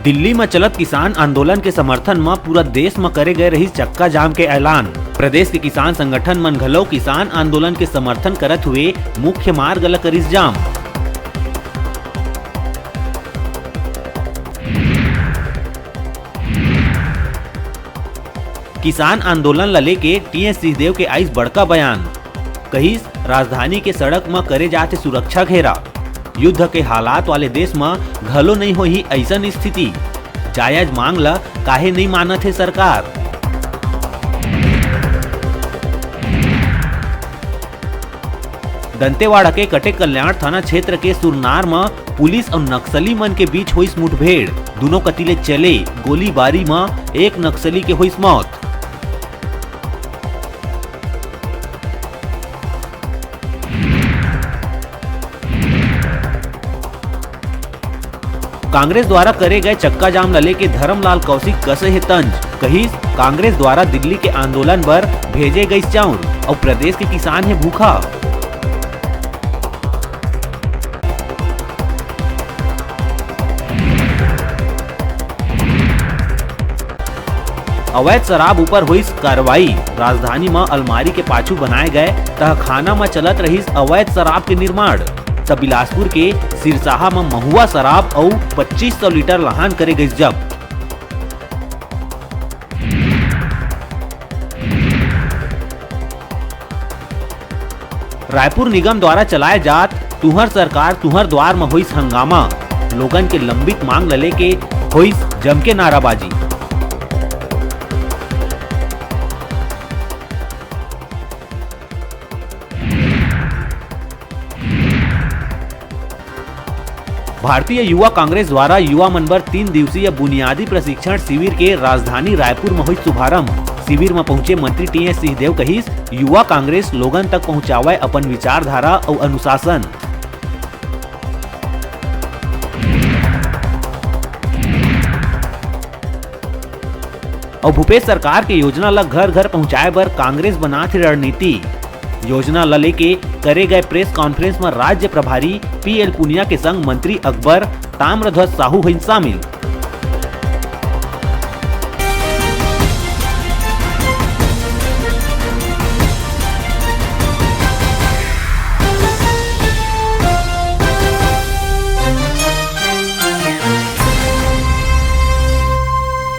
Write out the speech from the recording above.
दिल्ली में चलत किसान आंदोलन के समर्थन में पूरा देश में करे गए रही चक्का जाम के ऐलान। प्रदेश के किसान संगठन मन घलो किसान आंदोलन के समर्थन करत हुए मुख्य मार्ग ल करिस जाम। किसान आंदोलन ल लेके टीएस सिंहदेव के आइस बड़का बयान। कहिस राजधानी के सड़क में करे जाते सुरक्षा घेरा। युद्ध के हालात वाले देश में घलो नहीं होही ऐसन स्थिति। जायज मांग ला काहे नहीं मानत है सरकार। दंतेवाड़ा के कटे कल्याण थाना क्षेत्र के सुरनार में पुलिस और नक्सली मन के बीच हुई मुठभेड़। दोनों कतीले चले गोलीबारी में एक नक्सली के हुई मौत। कांग्रेस द्वारा करे गए चक्का जाम ल लेके धर्मलाल कौशिक कसे है तंज। कहिस कांग्रेस द्वारा दिल्ली के आंदोलन पर भेजे गई चाउर और प्रदेश के किसान है भूखा। अवैध शराब ऊपर हुई कार्रवाई। राजधानी में अलमारी के पाछू बनाए गए तहखाना में चलत रही अवैध शराब के निर्माण। तब बिलासपुर के सिरसाहा में महुआ शराब और 2500 लीटर लहान करे गई जब्त। रायपुर निगम द्वारा चलाए जात तुहर सरकार तुहर द्वार में हुई हंगामा। लोगन के लंबित मांग ल लेके हुई जम के नाराबाजी। भारतीय युवा कांग्रेस द्वारा युवा मन बर 3 दिवसीय बुनियादी प्रशिक्षण शिविर के राजधानी रायपुर में हुई शुभारंभ। शिविर में पहुंचे मंत्री टीएस सिंहदेव कहिस युवा कांग्रेस लोगन तक पहुंचावे अपन विचारधारा और अनुशासन। और भूपेश सरकार के योजना ला घर घर पहुंचाए बर कांग्रेस बनात रणनीति। योजना ल लेके करे गए प्रेस कॉन्फ्रेंस में राज्य प्रभारी पीएल पुनिया के संग मंत्री अकबर ताम्रध्वज साहू हुई शामिल।